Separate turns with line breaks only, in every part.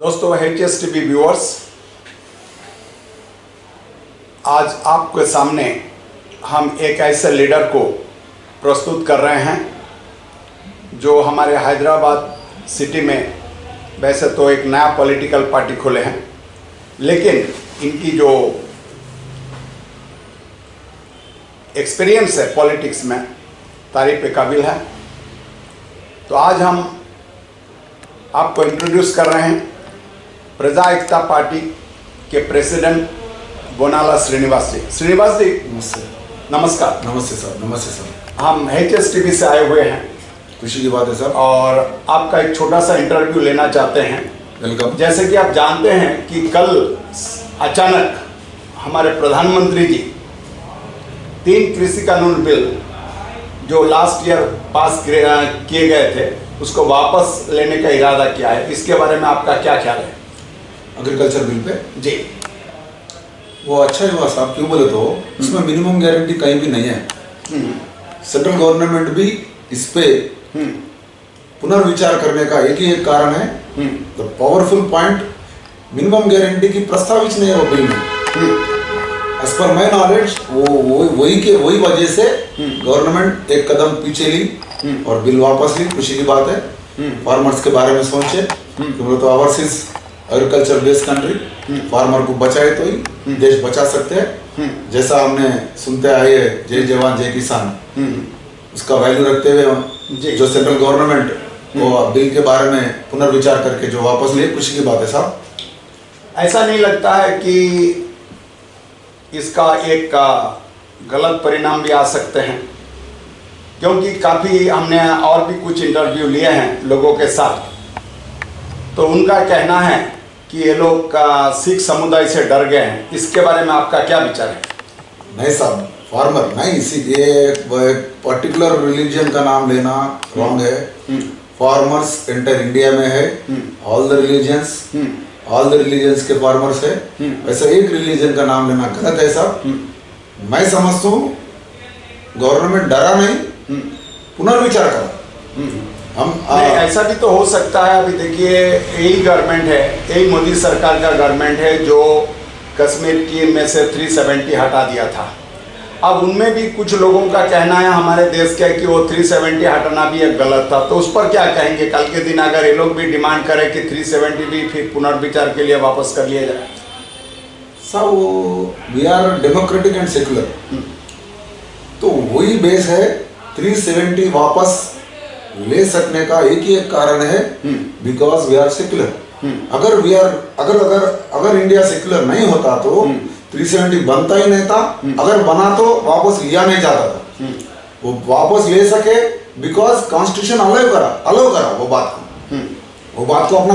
दोस्तों HSTV viewers, आज आपके सामने हम एक ऐसे लीडर को प्रस्तुत कर रहे हैं जो हमारे हैदराबाद सिटी में वैसे तो एक नया पॉलिटिकल पार्टी खोले हैं, लेकिन इनकी जो एक्सपीरियंस है पॉलिटिक्स में तारीफ के काबिल है। तो आज हम आपको इंट्रोड्यूस कर रहे हैं प्रजा एकता पार्टी के प्रेसिडेंट बोनाला श्रीनिवास जी। श्रीनिवास जी
नमस्ते।
नमस्कार।
नमस्ते सर। नमस्ते सर।
हम HSTV से आए हुए हैं,
खुशी की बात है सर।
और आपका एक छोटा सा इंटरव्यू लेना चाहते हैं।
वेलकम।
जैसे कि आप जानते हैं कि कल अचानक हमारे प्रधानमंत्री जी 3 कृषि कानून बिल जो लास्ट ईयर पास किए गए थे उसको वापस लेने का इरादा किया है। इसके बारे में आपका क्या ख्याल है?
एग्रीकल्चर बिल पे
जी,
वो अच्छा ही हुआ साहब। क्यों बोले तो इसमें मिनिमम गारंटी कहीं भी नहीं है। सेंट्रल गवर्नमेंट भी इस पे पुनर्विचार करने का एक ही एक कारण है, the powerful point minimum guarantee की प्रस्तावित नहीं है वो बिल में। एज पर माई नॉलेज वही वजह से गवर्नमेंट एक कदम पीछे ली और बिल वापस ली। खुशी की बात है। फार्मर्स के बारे में सोचे, क्योंकि तो overseas agriculture based country, farmer को बचाए तो ही देश बचा सकते हैं। जैसा हमने सुनते आए जय जवान जय किसान, उसका वैल्यू रखते हुए जो सेंट्रल गवर्नमेंट वो बिल के बारे में पुनर्विचार करके जो वापस लिए, खुशी की बात है साहब।
ऐसा नहीं लगता है कि इसका एक गलत परिणाम भी आ सकते हैं? क्योंकि काफ़ी हमने और भी कुछ इंटरव्यू लिए हैं लोगों के साथ, तो उनका कहना है कि ये लोग सिख समुदाय से डर गए हैं। इसके बारे में आपका क्या विचार है?
नहीं साहब, फार्मर नहीं, इसी ये पर्टिकुलर रिलीजन का नाम लेना रॉन्ग है। फार्मर्स एंटर इंडिया में है, ऑल द रिलीजन्स के फार्मर्स है। वैसे एक रिलीजन का नाम लेना गलत है साहब। मैं समझता हूँ गवर्नमेंट डरा नहीं, पुनर्विचार करा। हम
नहीं, ऐसा भी तो हो सकता है। अभी देखिए, यही गवर्नमेंट है, यही मोदी सरकार का गवर्नमेंट है जो कश्मीर की में से 370 हटा दिया था। अब उनमें भी कुछ लोगों का कहना है हमारे देश का कि वो 370 हटाना भी एक गलत था। तो उस पर क्या कहेंगे? कल के दिन अगर ये लोग भी डिमांड करें कि 370 भी फिर पुनर्विचार के लिए वापस कर लिया जाए।
सब we are democratic and secular, तो वही बेस है। 370 वापस ले सकने का एक ही एक कारण है, बिकॉज वी आर सेक्युलर। अगर इंडिया सेक्युलर नहीं होता तो 370 बनता ही नहीं था। अगर बना तो वापस लिया नहीं जाता था। वो वापस ले सके बिकॉज कॉन्स्टिट्यूशन अलाउ करा वो बात को अपना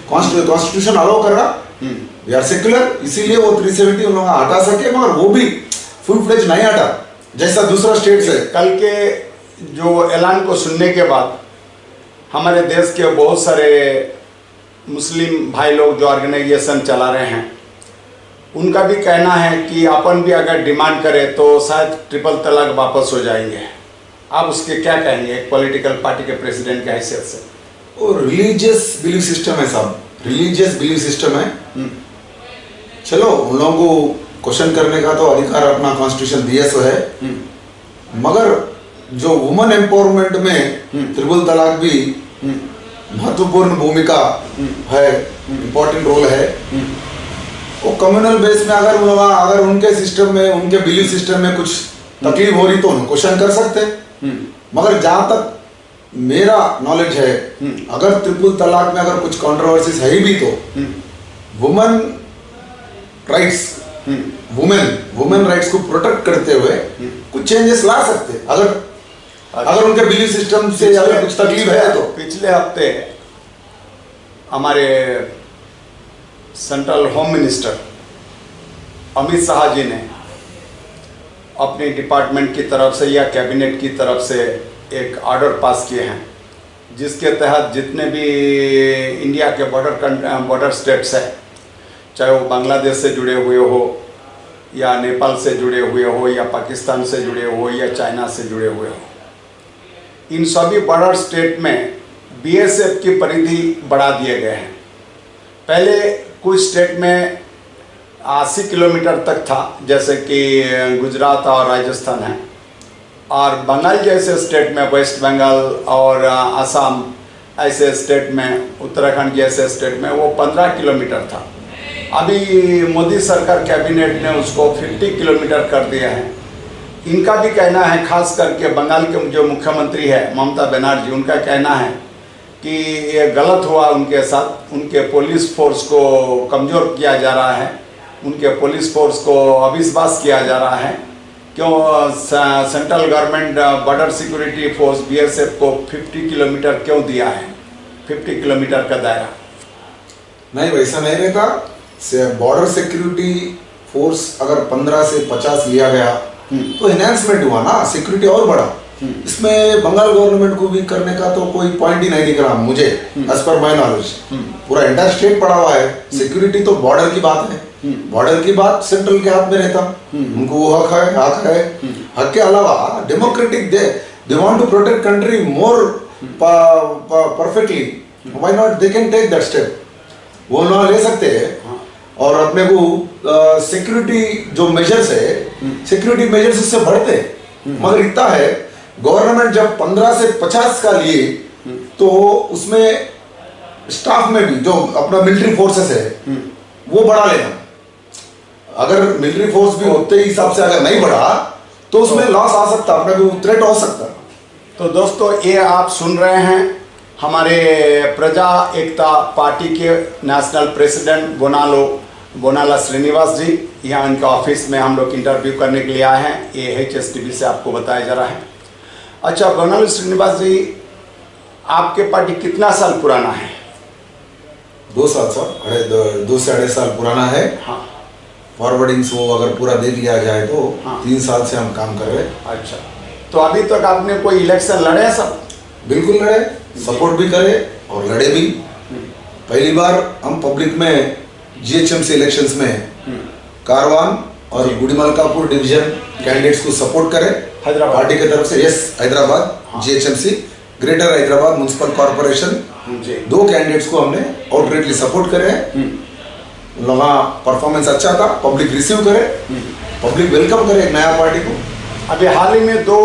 कॉन्स्टिट्यूशन अलाउ कर रहा। वी आर सेक्युलर, इसीलिए वो 370 उन लोग हटा सके, मगर वो भी फुल फ्लेज नहीं हटा जैसा दूसरा स्टेट से।
कल के जो ऐलान को सुनने के बाद हमारे देश के बहुत सारे मुस्लिम भाई लोग जो ऑर्गेनाइजेशन चला रहे हैं, उनका भी कहना है कि अपन भी अगर डिमांड करें तो शायद ट्रिपल तलाक वापस हो जाएंगे। आप उसके क्या कहेंगे एक पॉलिटिकल पार्टी के प्रेसिडेंट की हैसियत से?
वो रिलीजियस बिलीफ सिस्टम है साहब, रिलीजियस बिलीफ सिस्टम है। चलो, उन लोगों को क्वेश्चन करने का तो अधिकार अपना कॉन्स्टिट्यूशन दिया सो है, मगर जो वुमेन एम्पावरमेंट में ट्रिपल तलाक भी महत्वपूर्ण भूमिका है, इम्पोर्टेंट रोल है। वो कम्युनल बेस में अगर उनके सिस्टम में, उनके बिलीफ सिस्टम में कुछ तकलीफ हो रही तो उन्हें क्वेश्चन कर सकते हैं। मगर जहां तक मेरा नॉलेज है, अगर ट्रिपल तलाक में अगर कुछ कंट्रोवर्सीज है भी तो वुमेन राइट्स को प्रोटेक्ट करते हुए कुछ चेंजेस ला सकते। अगर उनके बिलीफ सिस्टम से अगर कुछ तकलीफ है तो।
पिछले हफ्ते हमारे central home minister Amit Shah ji ने अपनी डिपार्टमेंट की तरफ से या कैबिनेट की तरफ से एक ऑर्डर पास किए हैं, जिसके तहत जितने भी इंडिया के बॉर्डर स्टेट्स हैं, चाहे वो बांग्लादेश से जुड़े हुए हो या नेपाल से जुड़े हुए हो या पाकिस्तान से जुड़े हो या चाइना से जुड़े हुए हो, इन सभी बॉर्डर स्टेट में BSF की परिधि बढ़ा दिए गए हैं। पहले कुछ स्टेट में 80 किलोमीटर तक था, जैसे कि गुजरात और राजस्थान है, और बंगाल जैसे स्टेट में, वेस्ट बंगाल और असम ऐसे स्टेट में, उत्तराखंड जैसे स्टेट में वो 15 किलोमीटर था। अभी मोदी सरकार कैबिनेट ने उसको 50 किलोमीटर कर दिया है। इनका भी कहना है, खास करके बंगाल के जो मुख्यमंत्री है ममता बनर्जी, उनका कहना है कि ये गलत हुआ उनके साथ। उनके पुलिस फोर्स को कमज़ोर किया जा रहा है, उनके पुलिस फोर्स को अविश्वास किया जा रहा है। क्यों central government border security force BSF को 50 किलोमीटर क्यों दिया है, 50 किलोमीटर का दायरा?
नहीं, वैसा नहीं रहता। बॉर्डर सिक्योरिटी फोर्स अगर 15 से 50 लिया गया तो एनहांसमेंट हुआ ना, सिक्योरिटी और बढ़ा। इसमें बंगाल गवर्नमेंट को भी करने का तो कोई पॉइंट ही नहीं दिख रहा मुझे, एज पर माय नॉलेज। पूरा एंटायर स्टेट पड़ा हुआ है। सिक्योरिटी तो बॉर्डर की बात है, बॉर्डर की बात सेंट्रल के हाथ में रहता। उनको वो हक है। हक के अलावा democratic they want to protect country more perfectly, why not they can take that step. वो ना ले सकते हैं। और अपने को सिक्योरिटी जो मेजर्स है, सिक्योरिटी मेजर्स उससे बढ़ते, मगर इतना है गवर्नमेंट जब 15 से 50 का लिए तो उसमें स्टाफ में भी जो अपना मिलिट्री फोर्सेस है वो बढ़ा लेना। अगर मिलिट्री फोर्स भी होते ही हिसाब से अगर नहीं बढ़ा तो उसमें लॉस आ सकता, अपने को थ्रेट हो सकता।
तो दोस्तों, ये आप सुन रहे हैं हमारे प्रजा एकता पार्टी के नेशनल प्रेसिडेंट बोनाला श्रीनिवास जी। यहाँ इनका ऑफिस में हम लोग इंटरव्यू करने के लिए आए हैं। ये HSTV से आपको बताया जा रहा है। अच्छा बोनाला श्रीनिवास जी, आपके पार्टी कितना साल पुराना है?
2 साल सर, 2 से 2.5 साल पुराना है।
हाँ।
फॉरवर्डिंग्स वो अगर पूरा दे दिया जाए तो 3 साल से हम काम कर रहे हैं।
अच्छा, तो अभी तक आपने कोई इलेक्शन लड़े हैं सब?
बिल्कुल लड़े, सपोर्ट भी करे और लड़े भी। पहली बार हम पब्लिक में GHMC इलेक्शंस में कारवान और गुड़ीमलकापुर डिवीजन कैंडिडेट्स को सपोर्ट करे
हैदराबाद
पार्टी की तरफ से। Yes, Hyderabad GHMC, greater Hyderabad municipal corporation, 2 candidates को हमने आउटरेटली सपोर्ट करे। वहाँ परफॉर्मेंस अच्छा था, पब्लिक रिसीव करे, पब्लिक वेलकम करे एक नया पार्टी को।
अभी हाल ही में 2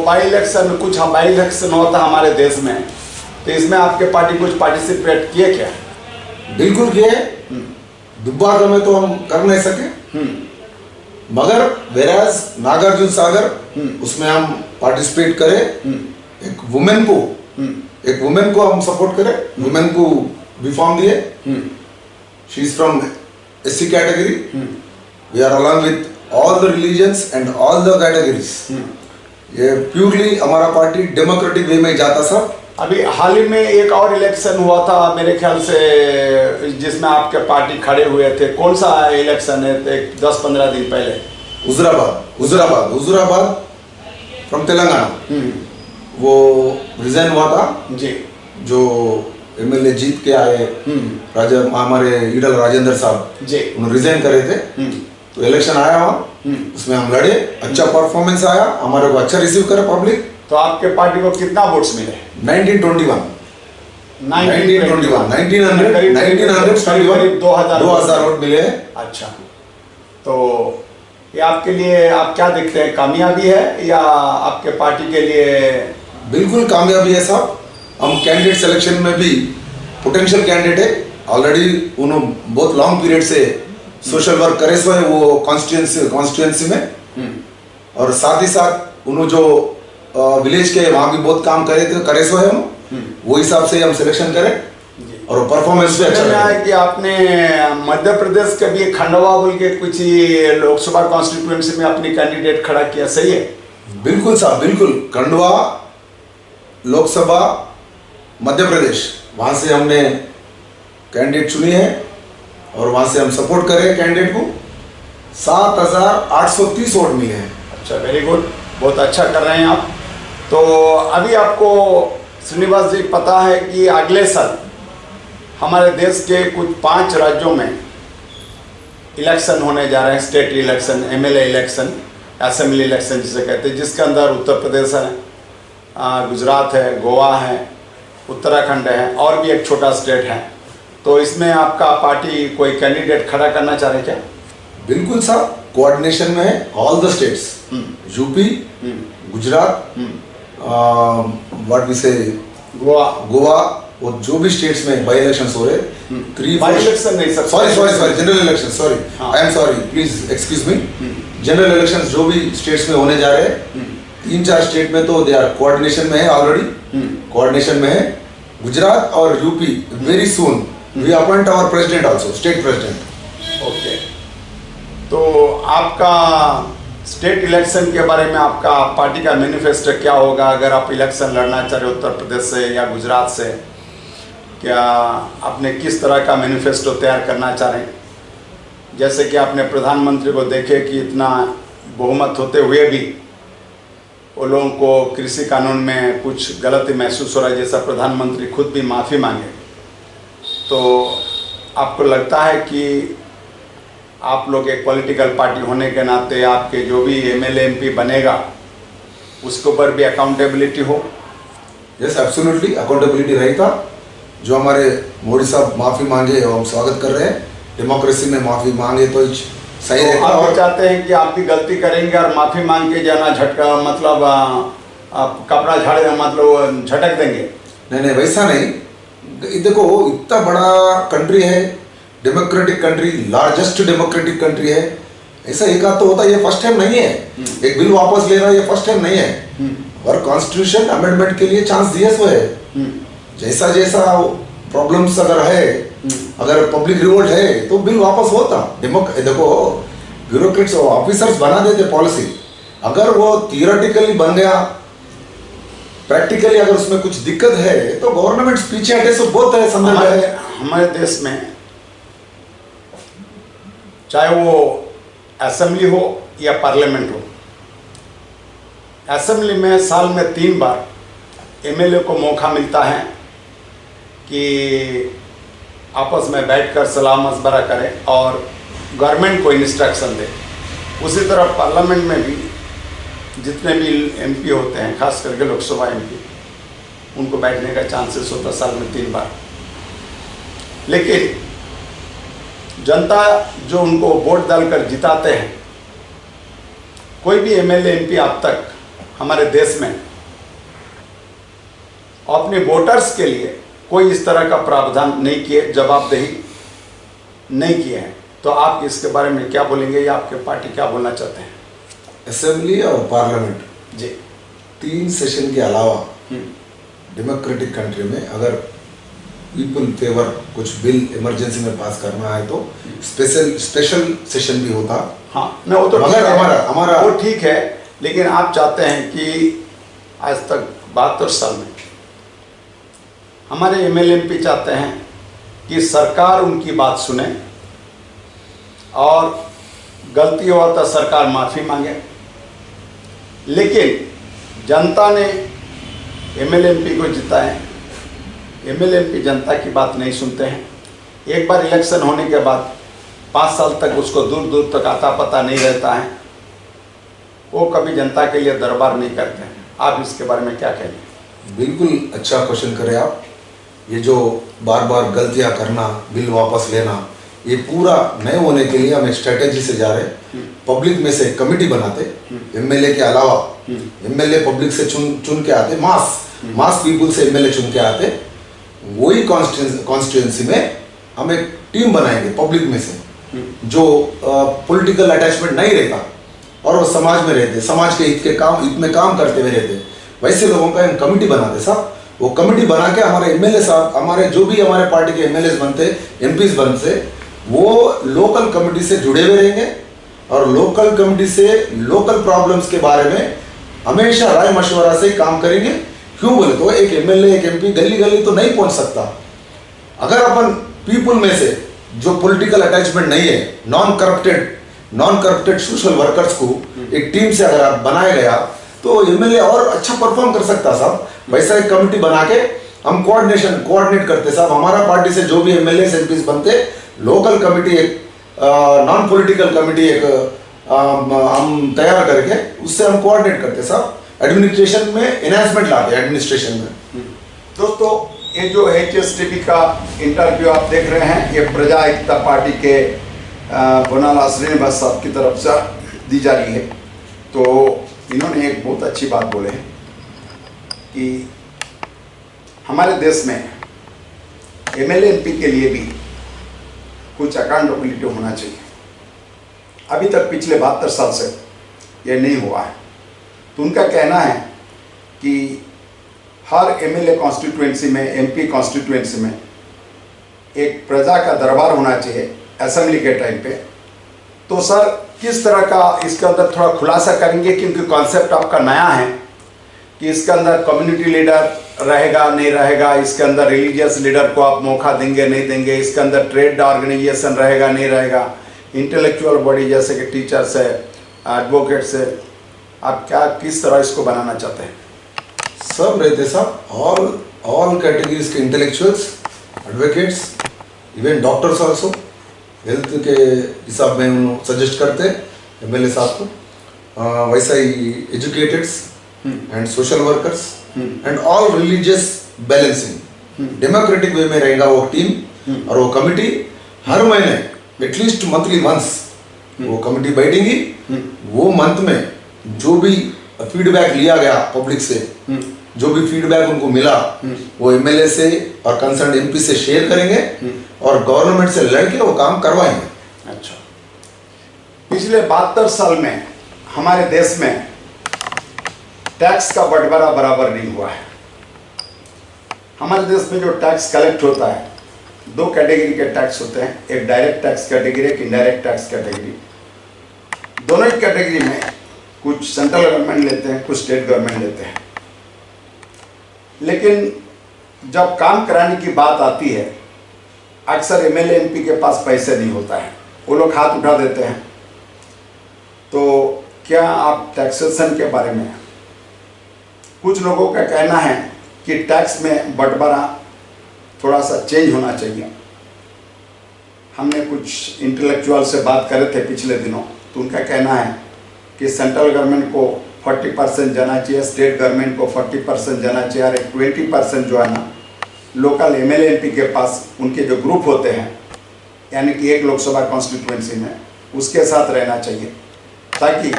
बाई इलेक्शन, कुछ बाई इलेक्शन होता हमारे देश में, तो इसमें आपके पार्टी कुछ पार्टिसिपेट किए क्या?
बिल्कुल किए। दुब्बाका में तो हम कर नहीं सके, मगर वेराज नागार्जुन सागर उसमें हम पार्टिसिपेट करें। एक वुमेन को हम सपोर्ट करें, वुमेन को भी फॉर्म दिए। She is from SC category. We are along with all the religions and all the categories. ये प्योरली हमारा पार्टी डेमोक्रेटिक वे में जाता सर।
अभी हाल ही में एक और इलेक्शन हुआ था मेरे ख्याल से, जिसमें आपके पार्टी खड़े हुए थे। कौन सा इलेक्शन है? 10-15 दिन पहले हुजूराबाद फ्रॉम तेलंगाना, वो रिजाइन हुआ था जी।
जो MLA जीत के आए हमारे ईडल राजेंद्र साहब
जी,
उन्होंने रिजाइन करे थे। तो इलेक्शन आया वहाँ, उसमें हम लड़े, अच्छा परफॉर्मेंस आया, हमारे को अच्छा रिसीव करे पब्लिक।
तो आपके पार्टी को कितना वोट्स मिले?
1921 2000 वोट मिले।
अच्छा, तो ये आपके लिए आप क्या देखते हैं, कामयाबी है या आपके पार्टी के लिए?
बिल्कुल कामयाबी है साहब। हम कैंडिडेट सिलेक्शन में भी पोटेंशियल कैंडिडेट है ऑलरेडी। उन्होंने बहुत लॉन्ग पीरियड से सोशल वर्क करे सो है वो कॉन्स्टिट्यूएंसी में, और साथ ही साथ उन्होंने जो विलेज के वहाँ भी बहुत काम करे सो है वो हिसाब से हम सिलेक्शन करें और परफॉर्मेंस भी अच्छा
है। कि आपने मध्य प्रदेश के भी खंडवा बोल के कुछ ही लोकसभा कॉन्स्टिट्यूएंसी में अपनी कैंडिडेट खड़ा किया, सही है?
बिल्कुल साहब, बिल्कुल। खंडवा लोकसभा मध्य प्रदेश, वहाँ से हमने कैंडिडेट चुनी है और वहाँ से हम सपोर्ट करें कैंडिडेट को। 7,830 वोट मिले हैं।
अच्छा, वेरी गुड, बहुत अच्छा कर रहे हैं आप। तो अभी आपको श्रीनिवास जी पता है कि अगले साल हमारे देश के कुछ 5 राज्यों में इलेक्शन होने जा रहे हैं, state election, MLA election, assembly election जिसे कहते हैं, जिसके अंदर उत्तर प्रदेश है, गुजरात है, गोवा है, उत्तराखंड है और भी एक छोटा स्टेट है। तो इसमें आपका पार्टी कोई कैंडिडेट खड़ा करना चाह रहे क्या?
बिल्कुल साहब, कोऑर्डिनेशन में है all the states, UP, Gujarat, what we say, Goa, वो जो भी स्टेट्स में बाई इलेक्शंस हो रहे,
बाई इलेक्शन नहीं sir,
sorry general election, sorry I am sorry, please excuse me, general elections जो भी स्टेट्स में होने जा रहे हैं, 3-4 स्टेट में तो दे आर कोऑर्डिनेशन में है ऑलरेडी, कोऑर्डिनेशन में है। गुजरात और UP very soon we appoint our president also, state president.
Okay, तो आपका स्टेट इलेक्शन के बारे में आपका पार्टी का मैनिफेस्टो क्या होगा अगर आप इलेक्शन लड़ना चाह रहे हो उत्तर प्रदेश से या गुजरात से? क्या आपने किस तरह का मैनिफेस्टो तैयार करना चाह रहे हैं? जैसे कि आपने प्रधानमंत्री को देखे कि इतना बहुमत होते हुए भी वो लोगों को कृषि कानून में कुछ गलती महसूस हो रहा है, जैसा प्रधानमंत्री खुद भी माफ़ी मांगे, तो आपको लगता है कि आप लोग एक पॉलिटिकल पार्टी होने के नाते आपके जो भी एमएलए एमपी बनेगा उसके ऊपर भी अकाउंटेबिलिटी हो?
यस एब्सोल्युटली, अकाउंटेबिलिटी रहेगा। जो हमारे मोदी साहब माफ़ी मांगे और हम स्वागत कर रहे हैं, डेमोक्रेसी में माफ़ी मांगे तो सही
तो
रहेगा।
आप
और
चाहते हैं कि आप भी गलती करेंगे और माफ़ी मांग के जाना झटका मतलब आप कपड़ा झाड़ मतलब झटक देंगे?
नहीं वैसा नहीं, देखो इतना बड़ा कंट्री है, democratic country, largest democratic country है, ऐसा एक आध तो होता है, ये फर्स्ट टाइम नहीं है। एक बिल वापस लेना ये फर्स्ट टाइम नहीं है, और कॉन्स्टिट्यूशन अमेंडमेंट के लिए चांस दिया सो है। जैसा जैसा प्रॉब्लम्स अगर है, अगर पब्लिक रिवोल्ट है तो बिल वापस होता। देखो ब्यूरोक्रेट्स ऑफिसर्स बना देते पॉलिसी, अगर वो थियोरेटिकली बन गया, प्रैक्टिकली अगर उसमें कुछ दिक्कत है तो गवर्नमेंट पीछे हटे सो बहुत है संदर्भ।
हमारे देश में चाहे वो असेंबली हो या पार्लियामेंट हो, असेंबली में साल में 3 बार एमएलए को मौका मिलता है कि आपस में बैठकर सलाह मशवरा करें और गवर्नमेंट को इंस्ट्रक्शन दे। उसी तरह पार्लियामेंट में भी जितने भी एमपी होते हैं, खास करके लोकसभा एमपी, उनको बैठने का चांसेस होता साल में 3 बार। लेकिन जनता जो उनको वोट डालकर जिताते हैं, कोई भी एमएलए एमपी अब तक हमारे देश में अपने वोटर्स के लिए कोई इस तरह का प्रावधान नहीं किए, जवाबदेही नहीं किए हैं। तो आप इसके बारे में क्या बोलेंगे या आपके पार्टी क्या बोलना चाहते हैं?
असेंबली और पार्लियामेंट
जी
3 सेशन के अलावा डेमोक्रेटिक कंट्री में अगर पीपल फेवर कुछ बिल इमरजेंसी में पास करना है तो स्पेशल सेशन भी होता।
हाँ, नहीं वो तो
मगर हमारा
वो ठीक है, लेकिन आप चाहते हैं कि आज तक 72 साल में हमारे एमएलए एमपी चाहते हैं कि सरकार उनकी बात सुने और गलती हो तो सरकार माफ़ी मांगे। लेकिन जनता ने एमएलए एमपी को जिताया है, एमएलए एमपी जनता की बात नहीं सुनते हैं। एक बार इलेक्शन होने के बाद 5 साल तक उसको दूर दूर तक आता पता नहीं रहता है, वो कभी जनता के लिए दरबार नहीं करते हैं। आप इसके बारे में क्या कहेंगे?
बिल्कुल अच्छा क्वेश्चन करें आप। ये जो बार बार गलतियां करना, बिल वापस लेना, ये पूरा नए होने के लिए हम एक स्ट्रेटेजी से जा रहे हैं। पब्लिक में से कमेटी बनाते, एमएलए के अलावा एमएलए पब्लिक से चुन के आते, मास पीपल से एमएलए चुन के आते। वही कॉन्स्टिट्यूएंसी में हम एक टीम बनाएंगे पब्लिक में से, जो पॉलिटिकल अटैचमेंट नहीं रहता और वो समाज में रहते, समाज के हित में काम करते हुए रहते, वैसे लोगों का हम कमेटी बनाते साहब। वो कमेटी बना के हमारे एमएलए साहब, हमारे जो भी हमारे पार्टी के एमएलए बनते, एमपीज बनते, वो लोकल कमेटी से जुड़े हुए रहेंगे और लोकल कमेटी से लोकल प्रॉब्लम्स के बारे में हमेशा राय मशवरा से काम करेंगे। क्यों बोले तो एक एमएलए एक एमपी गली गली तो नहीं पहुंच सकता। अगर अपन पीपल में से जो पॉलिटिकल अटैचमेंट नहीं है, नॉन करप्टेड सोशल वर्कर्स को एक टीम से अगर आप बनाया गया तो एमएलए और अच्छा परफॉर्म कर सकता साहब। वैसा एक कमेटी बना के हम कोऑर्डिनेट करते साहब। हमारा पार्टी से जो भी एमएलए एमपीज बनते, लोकल कमेटी एक नॉन पॉलिटिकल कमेटी एक हम तैयार करके उससे हम कोऑर्डिनेट करते साहब। एडमिनिस्ट्रेशन में एनहांसमेंट लाते, एडमिनिस्ट्रेशन में।
दोस्तों, ये जो HSTP का इंटरव्यू आप देख रहे हैं, ये प्रजा एकता पार्टी के बनाला श्रीनिवास साहब की तरफ से दी जा रही है। तो इन्होंने एक बहुत अच्छी बात बोले हैं कि हमारे देश में MLA MP के लिए भी कुछ अकाउंटेबिलिटी होना चाहिए। अभी तक पिछले 72 साल से ये नहीं हुआ है। तो उनका कहना है कि हर MLA कॉन्स्टिट्यूएंसी में, MP कॉन्स्टिट्यूएंसी में एक प्रजा का दरबार होना चाहिए असेंबली के टाइम पे। तो सर किस तरह का इसके अंदर थोड़ा खुलासा करेंगे, क्योंकि कॉन्सेप्ट आपका नया है कि इसके अंदर कम्युनिटी लीडर रहेगा नहीं रहेगा, इसके अंदर रिलीजियस लीडर को आप मौका देंगे नहीं देंगे, इसके अंदर ट्रेड ऑर्गेनाइजेशन रहेगा नहीं रहेगा, इंटेलेक्चुअल बॉडी जैसे कि टीचर्स है, एडवोकेट्स है, आप क्या किस तरह इसको बनाना चाहते हैं?
सब रहते साहब, ऑल कैटेगरीज के intellectuals, advocates, even doctors also health के हिसाब में उन्होंने सजेस्ट करते हैं MLA साहब को। वैसा ही educateds and social workers and all religious balancing democratic way में रहेगा वो टीम और वो कमिटी। हर महीने एटलीस्ट मंथली वंस वो कमिटी बैठेंगी। वो मंथ में जो भी फीडबैक लिया गया पब्लिक से, जो भी फीडबैक उनको मिला वो MLA से और कंसर्न MP से शेयर करेंगे और गवर्नमेंट से लड़के वो काम करवाएंगे।
अच्छा, पिछले 72 साल में हमारे देश में टैक्स का बंटवारा बराबर नहीं हुआ है। हमारे देश में जो टैक्स कलेक्ट होता है, 2 कैटेगरी के टैक्स होते हैं, एक डायरेक्ट टैक्स कैटेगरी, एक इनडायरेक्ट टैक्स कैटेगरी। दोनों ही कैटेगरी में कुछ सेंट्रल गवर्नमेंट लेते हैं, कुछ स्टेट गवर्नमेंट लेते हैं। लेकिन जब काम कराने की बात आती है, अक्सर MLA MP के पास पैसे नहीं होता है, वो लोग हाथ उठा देते हैं। तो क्या आप टैक्सेशन के बारे में, कुछ लोगों का कहना है कि टैक्स में बंटवारा थोड़ा सा चेंज होना चाहिए। हमने कुछ इंटेलेक्चुअल से बात करे थे पिछले दिनों, तो उनका कहना है कि सेंट्रल गवर्नमेंट को 40% जाना चाहिए, स्टेट गवर्नमेंट को 40% जाना चाहिए, और एक 20% जो है ना लोकल MLA MP के पास उनके जो ग्रुप होते हैं, यानी कि एक लोकसभा कॉन्स्टिट्यूएंसी में, उसके साथ रहना चाहिए, ताकि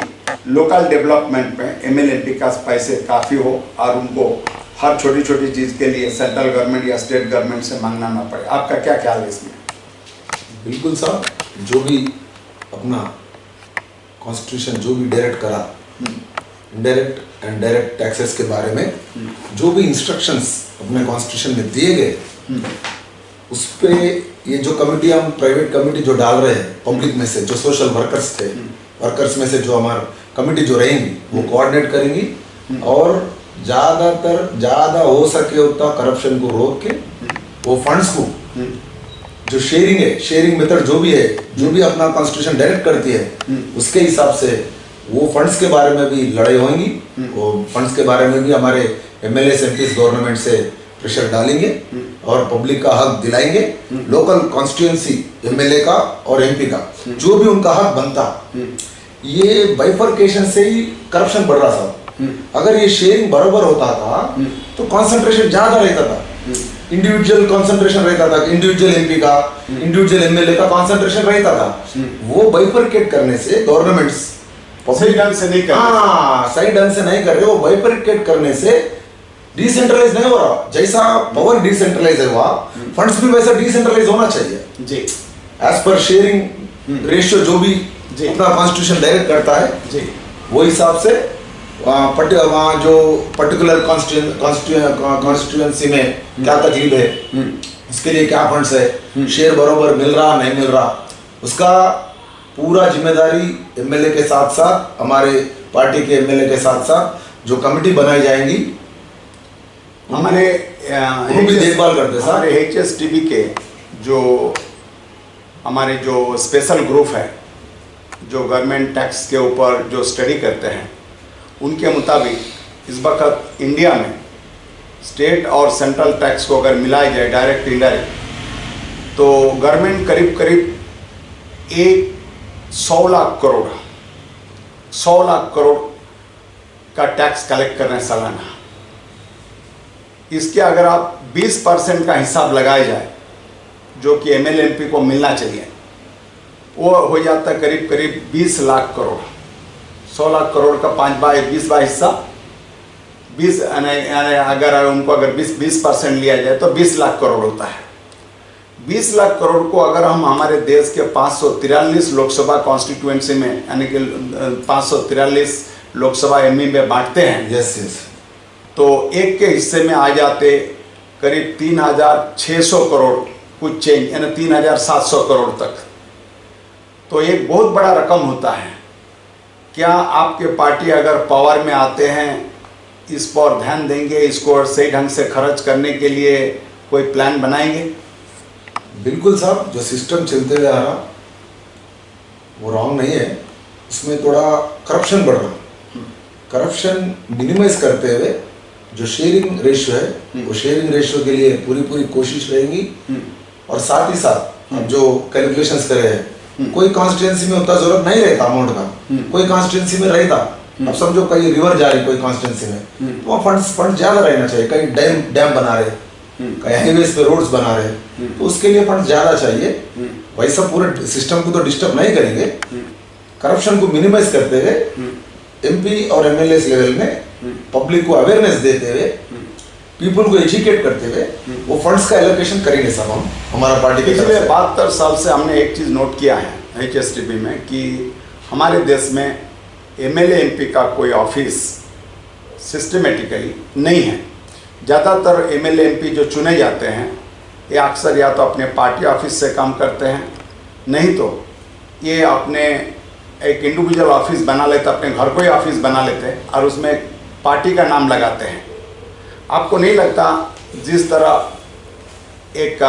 लोकल डेवलपमेंट में MLA MP का पैसे काफ़ी हो और उनको हर छोटी छोटी चीज़ के लिए सेंट्रल गवर्नमेंट या स्टेट गवर्नमेंट से मांगना ना पड़े। आपका क्या ख्याल है इसमें?
बिल्कुल साहब, जो भी अपना कॉन्स्टिट्यूशन जो भी डायरेक्ट करा, इनडायरेक्ट एंड डायरेक्ट टैक्सेस के बारे में जो भी इंस्ट्रक्शंस अपने कॉन्स्टिट्यूशन में दिए गए, उस पे ये जो कमिटी, हम प्राइवेट कमिटी जो डाल रहे हैं पब्लिक में से, जो सोशल वर्कर्स थे, वर्कर्स में से जो हमारा कमिटी जो रहेंगी वो कोऑर्डिनेट करेंगी और ज़्यादा हो सके उतना करप्शन को रोक के वो फंड्स को जो शेयरिंग है, शेयरिंग मेथड जो भी है, जो भी अपना कॉन्स्टिट्यूशन डायरेक्ट करती है, उसके हिसाब से वो फंड्स के बारे में भी लड़ाई होंगी। वो फंड्स के बारे में भी हमारे MLA MPs गवर्नमेंट से प्रेशर डालेंगे और पब्लिक का हक दिलाएंगे। लोकल कॉन्स्टिट्यूएंसी MLA का और MP का जो भी उनका हक बनता, ये बाइफर्केशन से ही करप्शन बढ़ रहा था। अगर ये शेयरिंग बराबर होता था तो कंसंट्रेशन ज्यादा रहता था, इंडिविजुअल कंसंट्रेशन रहता था, इंडिविजुअल MP का, इंडिविजुअल MLA का कंसंट्रेशन रहता था। वो बाइफर्केट करने से गवर्नमेंट्स
सही ढंग से नहीं कर रहे।
हाँ, सही ढंग से नहीं कर रहे। वो बाइफर्केट करने से डिसेंट्रलाइज नहीं हो रहा। जैसा पावर डिसेंट्रलाइज हुआ, फंड्स भी वैसा डिसेंट्रलाइज होना चाहिए
जी,
एज पर शेयरिंग रेशियो जो भी अपना कॉन्स्टिट्यूशन डायरेक्ट करता है
जी,
वो हिसाब से वहाँ जो पर्टिकुलर कॉन्स्टिट्यूएंसी में क्या तकलीफ है, उसके लिए क्या फंड्स है, शेयर बरोबर मिल रहा नहीं मिल रहा, उसका पूरा जिम्मेदारी MLA के साथ साथ, हमारे पार्टी के MLA के साथ साथ जो कमेटी बनाई जाएंगी
हमारे
वो भी देखभाल करते हैं।
हमारे HSTB के जो हमारे जो स्पेशल ग्रुप है जो गवर्नमेंट टैक्स के ऊपर जो स्टडी करते हैं, उनके मुताबिक इस वक्त इंडिया में स्टेट और सेंट्रल टैक्स को अगर मिलाया जाए डायरेक्ट इनडायरेक्ट, तो गवर्नमेंट करीब करीब 100 लाख करोड़ का टैक्स कलेक्ट कर रहे हैं सालाना। इसके अगर आप 20% का हिसाब लगाया जाए जो कि एमएलए एमपी को मिलना चाहिए, वो हो जाता है करीब करीब 20 लाख करोड़। 100 लाख करोड़ का 20 बाई हिस्सा 20, अगर उनको अगर 20% लिया जाए तो 20 लाख करोड़ होता है। 20 लाख करोड़ को अगर हम हमारे देश के 543 लोकसभा कॉन्स्टिट्यूएंसी में यानी कि 543 लोकसभा एमपी में बांटते हैं,
यस यस,
तो एक के हिस्से में आ जाते करीब 3600 करोड़ कुछ चेंज, यानी 3700 करोड़ तक। तो एक बहुत बड़ा रकम होता है। क्या आपके पार्टी अगर पावर में आते हैं इस पर ध्यान देंगे, इसको सही ढंग से खर्च करने के लिए कोई प्लान बनाएंगे?
बिल्कुल साहब, जो सिस्टम चलते हुए आ रहा वो रॉन्ग नहीं है, इसमें थोड़ा करप्शन बढ़ रहा। करप्शन मिनिमाइज करते हुए जो शेयरिंग रेशियो है वो शेयरिंग रेशियो के लिए पूरी कोशिश रहेगी। और साथ ही साथ अब जो कैलकुलेशंस करे हैं, कोई कॉन्स्टिट्यूंसी में उतना जरूरत नहीं रहता अमाउंट का, कोई कॉन्स्टिट्यूंसी में रहता, अब समझो कहीं रिवर जा रही कोई कॉन्स्टिट्यूंसी में, तो वहाँ फंड ज्यादा रहना चाहिए। कहीं डैम बना रहे, कहीं हाईवेज पे रोड्स बना रहे, तो उसके लिए फंड ज्यादा चाहिए। वैसा पूरे सिस्टम को तो डिस्टर्ब नहीं करेंगे, करप्शन को मिनिमाइज करते हुए एमपी और एमएलए लेवल में पब्लिक को अवेयरनेस देते हुए, पीपल को एजुकेट करते हुए वो फंड्स का एलोकेशन करेंगे सब हम, हमारा पार्टी के
पिछले 72 साल से हमने एक चीज़ नोट किया है HSTP में कि हमारे देश में एमएलए एमपी का कोई ऑफिस सिस्टमेटिकली नहीं है। ज़्यादातर एमएलए एमपी जो चुने जाते हैं ये अक्सर या तो अपने पार्टी ऑफिस से काम करते हैं, नहीं तो ये अपने एक इंडिविजुअल ऑफिस बना लेते, अपने घर को ही ऑफिस बना लेते हैं और उसमें पार्टी का नाम लगाते हैं। आपको नहीं लगता जिस तरह एक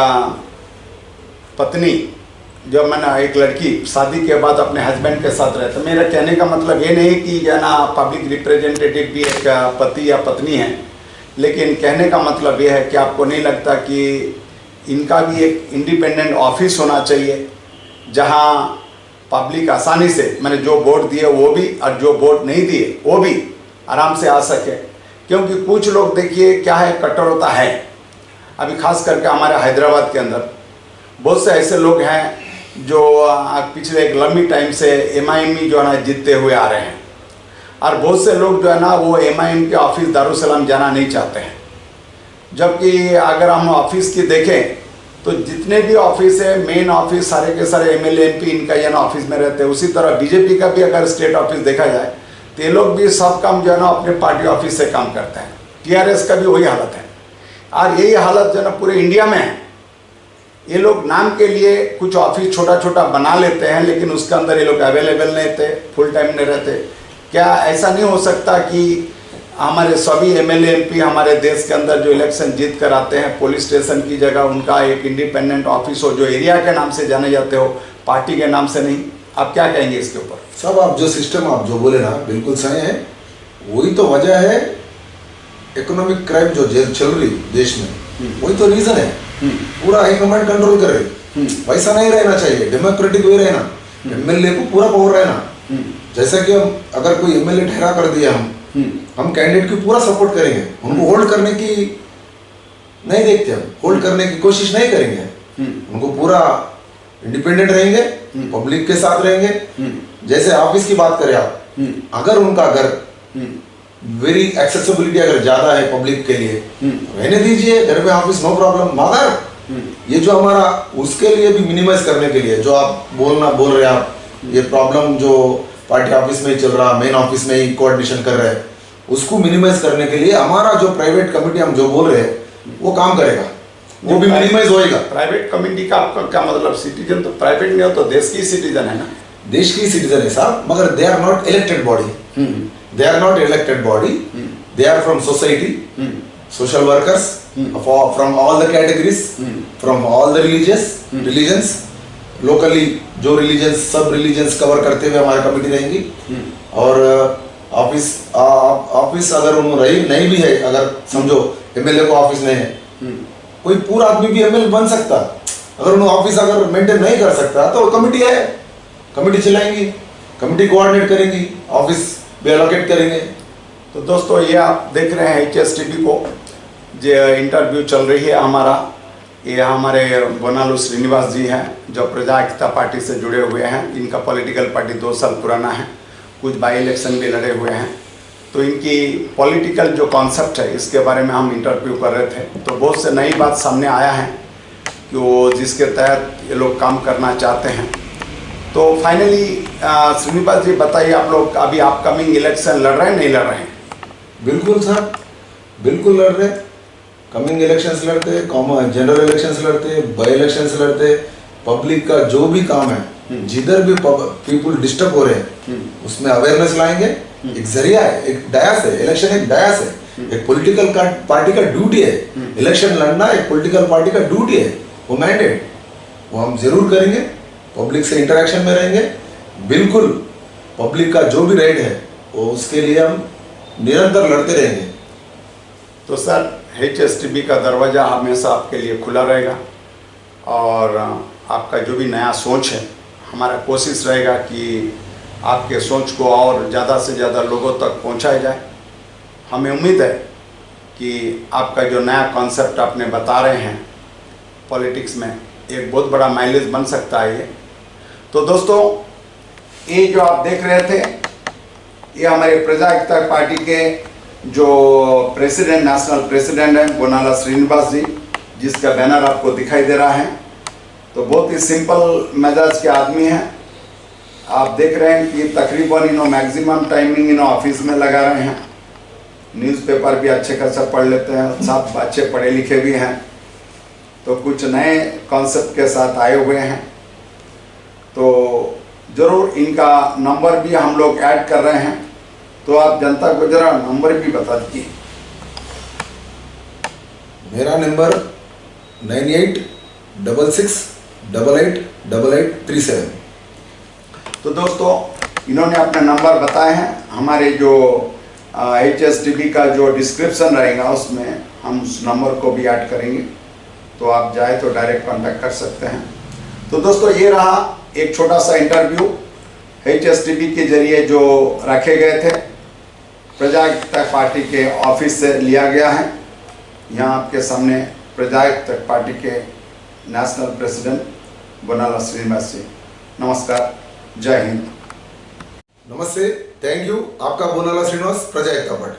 पत्नी, जब मैंने एक लड़की शादी के बाद अपने हस्बैंड के साथ रहता, मेरा कहने का मतलब ये नहीं कि जो ना पब्लिक रिप्रेजेंटेटिव भी एक पति या पत्नी है, लेकिन कहने का मतलब ये है कि आपको नहीं लगता कि इनका भी एक इंडिपेंडेंट ऑफिस होना चाहिए जहां पब्लिक आसानी से, मैंने जो वोट दिए वो भी और जो वोट नहीं दिए वो भी आराम से आ सके? क्योंकि कुछ लोग देखिए क्या है, कट्टरता है। अभी खास करके हमारे हैदराबाद के अंदर बहुत से ऐसे लोग हैं जो पिछले एक लंबी टाइम से MIM जो है ना जीतते हुए आ रहे हैं, और बहुत से लोग जो है ना वो MIM के ऑफिस दारुसलाम जाना नहीं चाहते हैं। जबकि अगर हम ऑफिस की देखें तो जितने भी ऑफिस है, मेन ऑफिस सारे के सारे एमएलए एमपी इनका ये ना ऑफिस में रहते हैं। उसी तरह बीजेपी का भी अगर स्टेट ऑफिस देखा जाए तो ये लोग भी सब काम जो है ना अपने पार्टी ऑफिस से काम करते हैं। TRS का भी वही हालत है और यही हालत जो है ना पूरे इंडिया में है। ये लोग नाम के लिए कुछ ऑफिस छोटा छोटा बना लेते हैं, लेकिन उसके अंदर ये लोग अवेलेबल नहीं रहते, फुल टाइम नहीं रहते। क्या ऐसा नहीं हो सकता कि हमारे सभी एमएलए एमपी हमारे देश के अंदर जो इलेक्शन जीत कर आते हैं, पुलिस स्टेशन की जगह उनका एक इंडिपेंडेंट ऑफिस हो जो एरिया के नाम से जाने जाते हो, पार्टी के नाम से नहीं? आप क्या कहेंगे इसके ऊपर?
सब आप जो सिस्टम आप जो बोले ना बिल्कुल सही है। वही तो वजह है इकोनॉमिक क्राइम जो चल रही देश में, वही तो रीजन है। पूरा हाईकमांड कंट्रोल कर रही, वैसा नहीं रहना चाहिए। डेमोक्रेटिक वे रहना, एमएलए को पूरा पावर रहना। जैसा कि हम अगर कोई एमएलए ठहरा कर दिया, हम कैंडिडेट की पूरा सपोर्ट करेंगे, उनको होल्ड करने की नहीं देखते, हम होल्ड करने की कोशिश नहीं करेंगे। उनको पूरा इंडिपेंडेंट रहेंगे, पब्लिक के साथ रहेंगे। जैसे ऑफिस की बात करें आप, अगर उनका घर वेरी एक्सेसिबिलिटी अगर ज्यादा है पब्लिक के लिए, रहने दीजिए घर में ऑफिस, नो प्रॉब्लम। मगर ये जो हमारा उसके लिए भी मिनिमाइज करने के लिए जो आप बोल रहे हैं आप, ये प्रॉब्लम जो पार्टी ऑफिस में ही चल रहा, मेन ऑफिस में ही कोऑर्डिनेशन कर रहे हैं, उसको मिनिमाइज करने के लिए हमारा जो प्राइवेट कमिटी हम जो बोल रहे हैं वो काम करेगा, वो भी मिनिमाइज होएगा।
प्राइवेट कमिटी का आपका क्या मतलब? सिटीजन तो प्राइवेट नहीं हो तो देश की सिटीजन है ना?
देश की सिटीजन है साहब, मगर they are not elected body. They are not elected body, they are from society, social workers from all the categories, from all the religions, locally जो रिलीजन्स, सब रिलीजन्स कवर करते हुए हमारी कमिटी रहेंगी। और ऑफिस अगर उन्होंने नहीं भी है, अगर समझो एमएलए को ऑफिस नहीं है, कोई पूरा आदमी भी एमएलए बन सकता। अगर उन्होंने ऑफिस अगर मेंटेन नहीं कर सकता तो कमिटी है, कमिटी चलाएंगी, कमिटी कोऑर्डिनेट करेंगी, ऑफिस भी एलोकेट करेंगे।
तो दोस्तों ये आप देख रहे हैं HSTP को, जो इंटरव्यू चल रही है हमारा, ये हमारे बोनालू श्रीनिवास जी हैं जो प्रजा एकता पार्टी से जुड़े हुए हैं। इनका पॉलिटिकल पार्टी 2 साल पुराना है, कुछ बाई इलेक्शन भी लड़े हुए हैं। तो इनकी पॉलिटिकल जो कॉन्सेप्ट है इसके बारे में हम इंटरव्यू कर रहे थे। तो बहुत से नई बात सामने आया है कि वो जिसके तहत ये लोग काम करना चाहते हैं। तो फाइनली श्रीनिवास जी बताइए, आप लोग अभी अपकमिंग इलेक्शन लड़ रहे हैं नहीं लड़ रहे हैं?
बिल्कुल सर, बिल्कुल लड़ रहे। कमिंग इलेक्शंस लड़ते, जनरल इलेक्शंस लड़ते, बाई इलेक्शंस लड़ते। पब्लिक का जो भी काम है, जिधर भी पीपल डिस्टर्ब हो रहे हैं, उसमें अवेयरनेस लाएंगे। एक जरिया है, एक डायस है। इलेक्शन एक डायस है, एक पॉलिटिकल पार्टी का ड्यूटी है। इलेक्शन लड़ना एक पॉलिटिकल पार्टी का ड्यूटी है, वो मैंडेट, वो हम जरूर करेंगे। पब्लिक से इंटरेक्शन में रहेंगे। बिल्कुल पब्लिक का जो भी राइट है वो उसके लिए हम निरंतर लड़ते रहेंगे।
तो सर HSTB का दरवाज़ा हमेशा आपके लिए खुला रहेगा और आपका जो भी नया सोच है, हमारा कोशिश रहेगा कि आपके सोच को और ज़्यादा से ज़्यादा लोगों तक पहुंचाया जाए। हमें उम्मीद है कि आपका जो नया कॉन्सेप्ट आपने बता रहे हैं पॉलिटिक्स में, एक बहुत बड़ा माइलेज बन सकता है ये। तो दोस्तों, ये जो आप देख रहे थे, ये हमारे प्रजा एकता पार्टी के जो प्रेसिडेंट, नेशनल प्रेसिडेंट हैं बोनाला श्रीनिवास जी, जिसका बैनर आपको दिखाई दे रहा है। तो बहुत ही सिंपल मिजाज के आदमी हैं। आप देख रहे हैं कि तकरीबन मैक्सिमम टाइमिंग ऑफिस में लगा रहे हैं। न्यूज़पेपर भी अच्छे खासा पढ़ लेते हैं, सब अच्छे पढ़े लिखे भी हैं। तो कुछ नए कॉन्सेप्ट के साथ आए हुए हैं। तो ज़रूर इनका नंबर भी हम लोग ऐड कर रहे हैं। तो आप जनता को जरा नंबर भी बता दीजिए।
मेरा नंबर 9866888837।
तो दोस्तों, इन्होंने अपने नंबर बताए हैं। हमारे जो HSTB का जो डिस्क्रिप्शन रहेगा उसमें हम उस नंबर को भी ऐड करेंगे। तो आप जाए तो डायरेक्ट कांटेक्ट कर सकते हैं। तो दोस्तों, ये रहा एक छोटा सा इंटरव्यू HSTB के जरिए जो रखे गए थे, प्रजा एकता पार्टी के ऑफिस से लिया गया है। यहाँ आपके सामने प्रजा एकता पार्टी के नेशनल प्रेसिडेंट बोनाला श्रीनिवास जी। नमस्कार, जय हिंद।
नमस्ते, थैंक यू। आपका बोनाला श्रीनिवास, प्रजा एकता पार्टी।